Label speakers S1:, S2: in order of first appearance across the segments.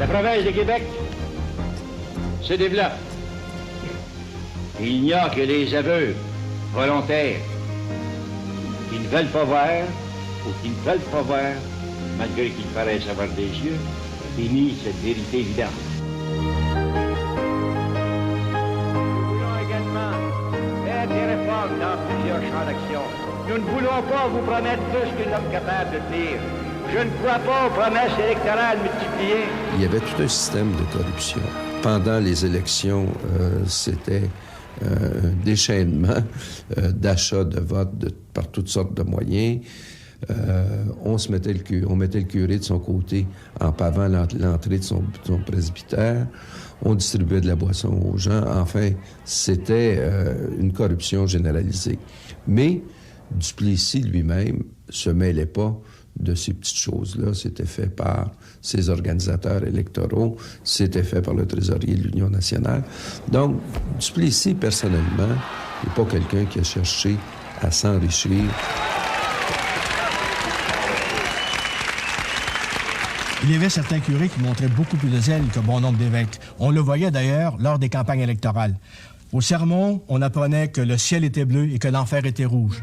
S1: La province de Québec se développe. Il n'y a que les aveugles volontaires qui ne veulent pas voir ou qui ne veulent pas voir, malgré qu'ils paraissent avoir des yeux, qui nient cette vérité évidente. Nous voulons également faire des réformes dans plusieurs champs d'action. Nous ne voulons pas vous promettre tout ce que nous sommes capables de dire. Je ne crois pas aux promesses électorales multipliées.
S2: Il y avait tout un système de corruption. Pendant les élections, c'était un déchaînement d'achat de votes par toutes sortes de moyens. On mettait le curé de son côté en pavant l'entrée de son presbytère. On distribuait de la boisson aux gens. Enfin, c'était une corruption généralisée. Mais Duplessis lui-même se mêlait pas de ces petites choses-là. C'était fait par ses organisateurs électoraux, c'était fait par le trésorier de l'Union nationale. Donc, Duplessis, personnellement, n'est pas quelqu'un qui a cherché à s'enrichir.
S3: Il y avait certains curés qui montraient beaucoup plus de zèle que bon nombre d'évêques. On le voyait d'ailleurs lors des campagnes électorales. Au sermon, on apprenait que le ciel était bleu et que l'enfer était rouge.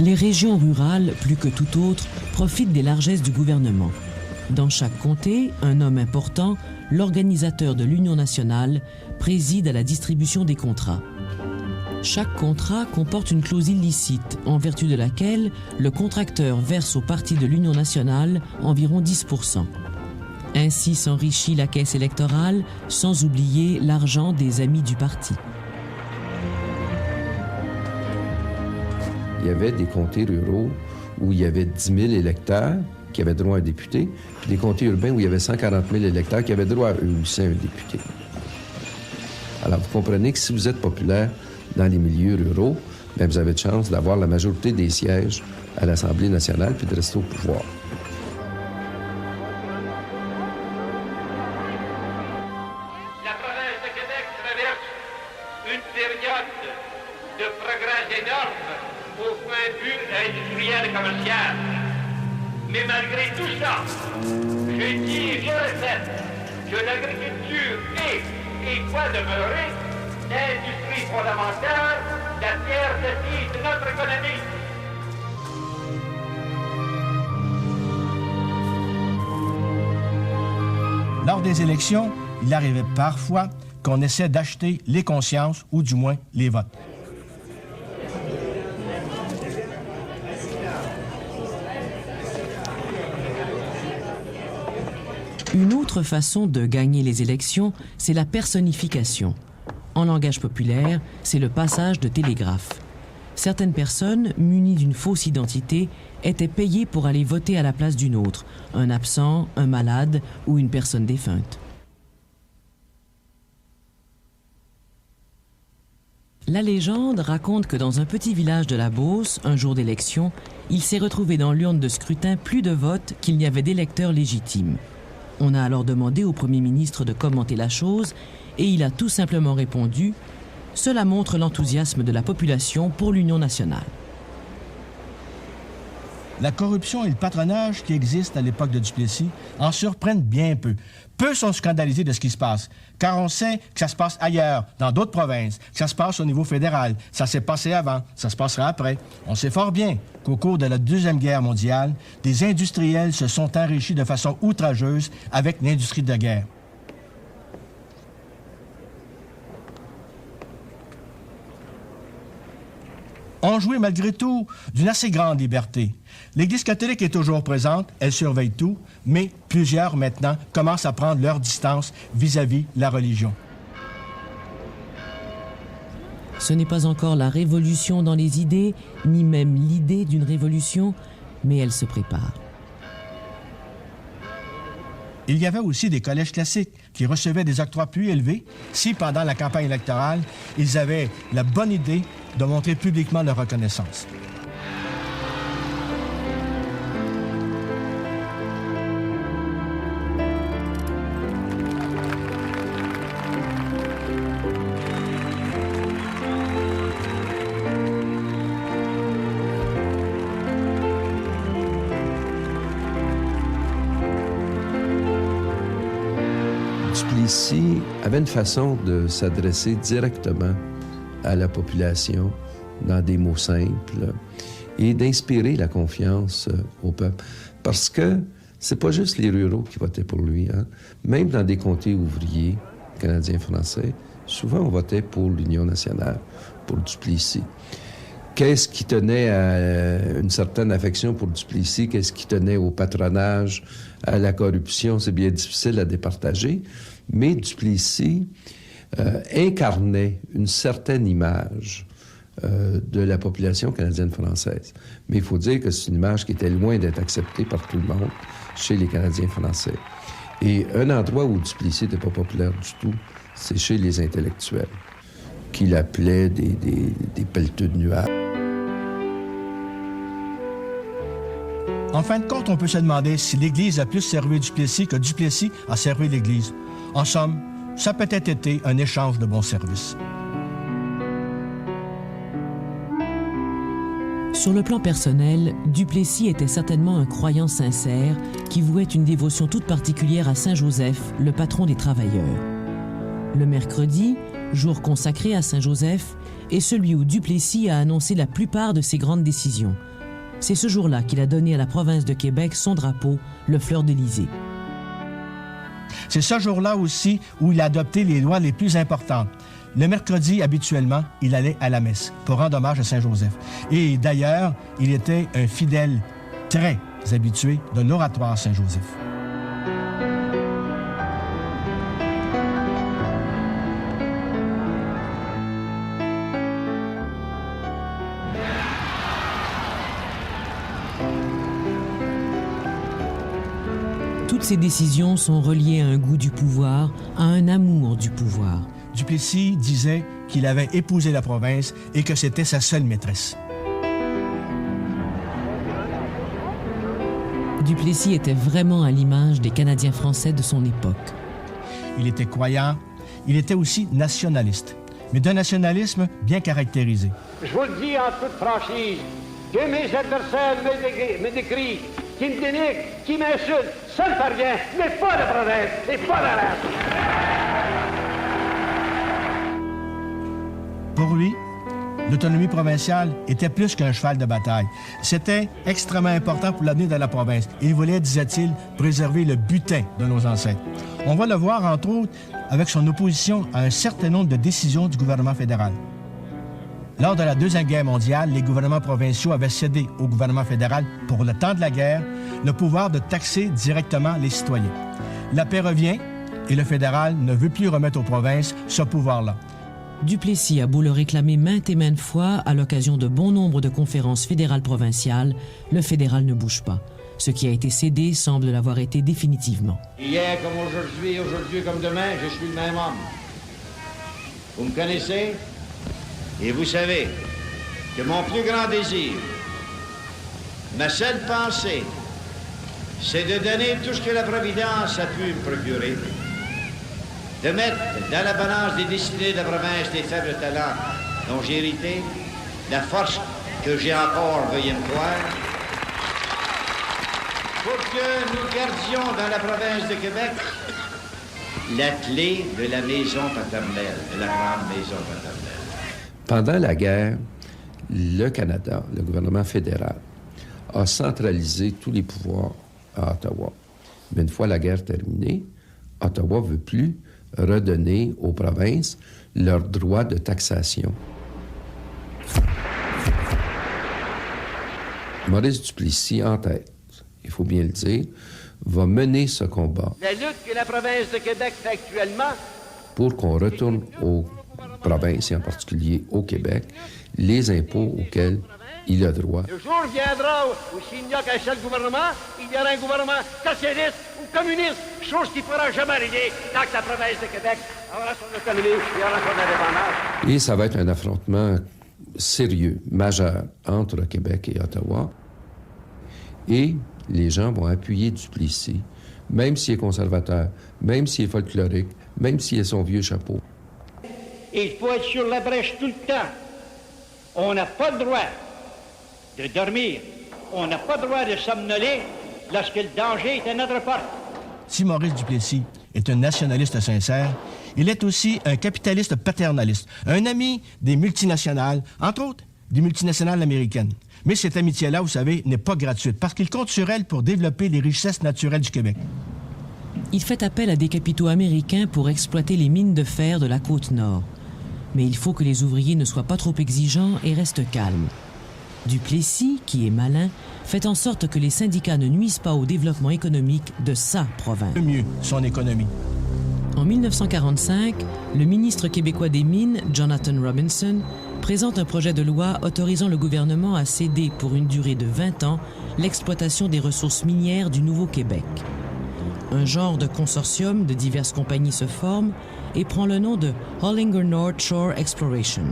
S4: Les régions rurales, plus que tout autre, profitent des largesses du gouvernement. Dans chaque comté, un homme important, l'organisateur de l'Union nationale, préside à la distribution des contrats. Chaque contrat comporte une clause illicite, en vertu de laquelle le contracteur verse au parti de l'Union nationale environ 10%. Ainsi s'enrichit la caisse électorale, sans oublier l'argent des amis du parti.
S2: Il y avait des comtés ruraux où il y avait 10 000 électeurs qui avaient droit à un député, puis des comtés urbains où il y avait 140 000 électeurs qui avaient droit eux aussi à un député. Alors, vous comprenez que si vous êtes populaire dans les milieux ruraux, bien, vous avez de chance d'avoir la majorité des sièges à l'Assemblée nationale puis de rester au pouvoir.
S1: La province de Québec traverse une période de progrès énorme au point de vue industriel et commercial. Mais malgré tout ça, je dis et je répète que l'agriculture est et doit demeurer l'industrie fondamentale, la pierre de vie de notre économie.
S3: Lors des élections, il arrivait parfois qu'on essaie d'acheter les consciences ou du moins les votes.
S4: Une autre façon de gagner les élections, c'est la personnification. En langage populaire, c'est le passage de télégraphe. Certaines personnes, munies d'une fausse identité, étaient payées pour aller voter à la place d'une autre, un absent, un malade ou une personne défunte. La légende raconte que dans un petit village de la Beauce, un jour d'élection, il s'est retrouvé dans l'urne de scrutin plus de votes qu'il n'y avait d'électeurs légitimes. On a alors demandé au Premier ministre de commenter la chose et il a tout simplement répondu « Cela montre l'enthousiasme de la population pour l'Union nationale ».
S3: La corruption et le patronage qui existent à l'époque de Duplessis en surprennent bien peu. Peu sont scandalisés de ce qui se passe, car on sait que ça se passe ailleurs, dans d'autres provinces, que ça se passe au niveau fédéral. Ça s'est passé avant, ça se passera après. On sait fort bien qu'au cours de la Deuxième Guerre mondiale, des industriels se sont enrichis de façon outrageuse avec l'industrie de guerre. On jouait malgré tout d'une assez grande liberté. L'Église catholique est toujours présente, elle surveille tout, mais plusieurs maintenant commencent à prendre leur distance vis-à-vis la religion.
S4: Ce n'est pas encore la révolution dans les idées, ni même l'idée d'une révolution, mais elle se prépare.
S3: Il y avait aussi des collèges classiques qui recevaient des octrois plus élevés si, pendant la campagne électorale, ils avaient la bonne idée de montrer publiquement leur reconnaissance.
S2: Duplessis avait une façon de s'adresser directement à la population dans des mots simples et d'inspirer la confiance au peuple. Parce que c'est pas juste les ruraux qui votaient pour lui, hein. Même dans des comtés ouvriers canadiens-français, souvent on votait pour l'Union nationale, pour Duplessis. Qu'est-ce qui tenait à une certaine affection pour Duplessis? Qu'est-ce qui tenait au patronage, à la corruption? C'est bien difficile à départager, mais Duplessis incarnait une certaine image de la population canadienne-française. Mais il faut dire que c'est une image qui était loin d'être acceptée par tout le monde chez les Canadiens français. Et un endroit où Duplessis n'était pas populaire du tout, c'est chez les intellectuels, qu'il appelait des pelleteux de nuages.
S3: En fin de compte, on peut se demander si l'Église a plus servi Duplessis que Duplessis a servi l'Église. En somme, ça a peut-être été un échange de bons services.
S4: Sur le plan personnel, Duplessis était certainement un croyant sincère qui vouait une dévotion toute particulière à Saint-Joseph, le patron des travailleurs. Le mercredi, jour consacré à Saint-Joseph, est celui où Duplessis a annoncé la plupart de ses grandes décisions. C'est ce jour-là qu'il a donné à la province de Québec son drapeau, le fleur-de-lysée.
S3: C'est ce jour-là aussi où il a adopté les lois les plus importantes. Le mercredi, habituellement, il allait à la messe pour rendre hommage à Saint-Joseph. Et d'ailleurs, il était un fidèle très habitué de l'oratoire Saint-Joseph.
S4: Toutes ces décisions sont reliées à un goût du pouvoir, à un amour du pouvoir.
S3: Duplessis disait qu'il avait épousé la province et que c'était sa seule maîtresse.
S4: Duplessis était vraiment à l'image des Canadiens français de son époque.
S3: Il était croyant, il était aussi nationaliste, mais d'un nationalisme bien caractérisé.
S1: Je vous le dis en toute franchise, que mes adversaires me décrient, qui me dénigrent, qui m'insultent, ça ne fait rien, mais pas la province et pas la race.
S3: Pour lui, l'autonomie provinciale était plus qu'un cheval de bataille. C'était extrêmement important pour l'avenir de la province. Il voulait, disait-il, préserver le butin de nos ancêtres. On va le voir, entre autres, avec son opposition à un certain nombre de décisions du gouvernement fédéral. Lors de la Deuxième Guerre mondiale, les gouvernements provinciaux avaient cédé au gouvernement fédéral, pour le temps de la guerre, le pouvoir de taxer directement les citoyens. La paix revient et le fédéral ne veut plus remettre aux provinces ce pouvoir-là.
S4: Duplessis a beau le réclamer maintes et maintes fois à l'occasion de bon nombre de conférences fédérales provinciales, le fédéral ne bouge pas. Ce qui a été cédé semble l'avoir été définitivement.
S5: Hier comme aujourd'hui comme demain, je suis le même homme. Vous me connaissez et vous savez que mon plus grand désir, ma seule pensée, c'est de donner tout ce que la Providence a pu me procurer. De mettre dans la balance des destinées de la province des faibles talents dont j'ai hérité, la force que j'ai encore, veuillez me croire, pour que nous gardions dans la province de Québec la clé de la maison paternelle, de la grande maison paternelle.
S2: Pendant la guerre, le Canada, le gouvernement fédéral, a centralisé tous les pouvoirs à Ottawa. Mais une fois la guerre terminée, Ottawa ne veut plus redonner aux provinces leurs droits de taxation. Maurice Duplessis, en tête, il faut bien le dire, va mener ce combat.
S1: La lutte que la province de Québec fait actuellement
S2: pour qu'on retourne aux provinces, et en particulier au Québec, les impôts auxquels il a droit.
S1: Le jour viendra où s'il n'y a qu'un seul gouvernement, il y aura un gouvernement socialiste ou communiste, chose qui ne pourra jamais arriver tant que la province de Québec aura son autonomie et aura son indépendance.
S2: Et ça va être un affrontement sérieux, majeur, entre Québec et Ottawa. Et les gens vont appuyer Duplessis, même s'il est conservateur, même s'il est folklorique, même s'il a son vieux chapeau.
S1: Il faut être sur la brèche tout le temps. On n'a pas le droit de dormir. On n'a pas le droit de somnoler lorsque le danger est à notre porte.
S3: Si Maurice Duplessis est un nationaliste sincère, il est aussi un capitaliste paternaliste, un ami des multinationales, entre autres des multinationales américaines. Mais cette amitié-là, vous savez, n'est pas gratuite, parce qu'il compte sur elle pour développer les richesses naturelles du Québec.
S4: Il fait appel à des capitaux américains pour exploiter les mines de fer de la côte nord. Mais il faut que les ouvriers ne soient pas trop exigeants et restent calmes. Duplessis, qui est malin, fait en sorte que les syndicats ne nuisent pas au développement économique de sa province.
S3: Mieux son économie.
S4: En 1945, le ministre québécois des Mines, Jonathan Robinson, présente un projet de loi autorisant le gouvernement à céder pour une durée de 20 ans l'exploitation des ressources minières du Nouveau-Québec. Un genre de consortium de diverses compagnies se forme et prend le nom de Hollinger North Shore Exploration.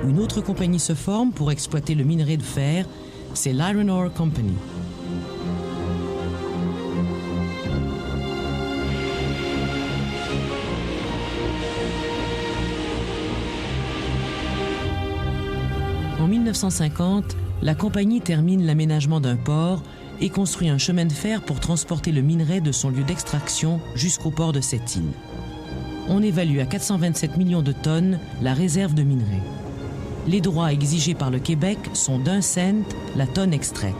S4: Une autre compagnie se forme pour exploiter le minerai de fer, c'est l'Iron Ore Company. En 1950, la compagnie termine l'aménagement d'un port et construit un chemin de fer pour transporter le minerai de son lieu d'extraction jusqu'au port de Sept-Îles. On évalue à 427 millions de tonnes la réserve de minerai. Les droits exigés par le Québec sont d'1 cent la tonne extraite.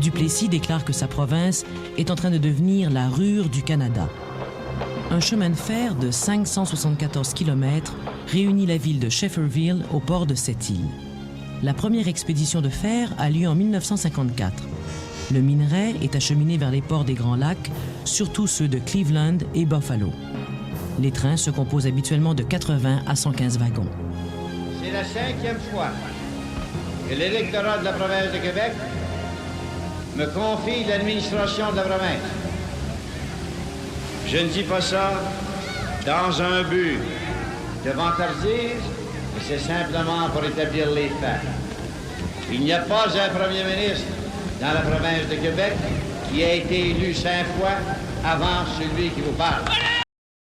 S4: Duplessis déclare que sa province est en train de devenir la Ruhr du Canada. Un chemin de fer de 574 km réunit la ville de Shefferville au port de Sept-Îles. La première expédition de fer a lieu en 1954. Le minerai est acheminé vers les ports des Grands Lacs, surtout ceux de Cleveland et Buffalo. Les trains se composent habituellement de 80 à 115 wagons.
S5: C'est la 5e fois que l'électorat de la province de Québec me confie l'administration de la province. Je ne dis pas ça dans un but de vantardise, mais c'est simplement pour établir les faits. Il n'y a pas un premier ministre dans la province de Québec qui a été élu 5 fois avant celui qui vous parle.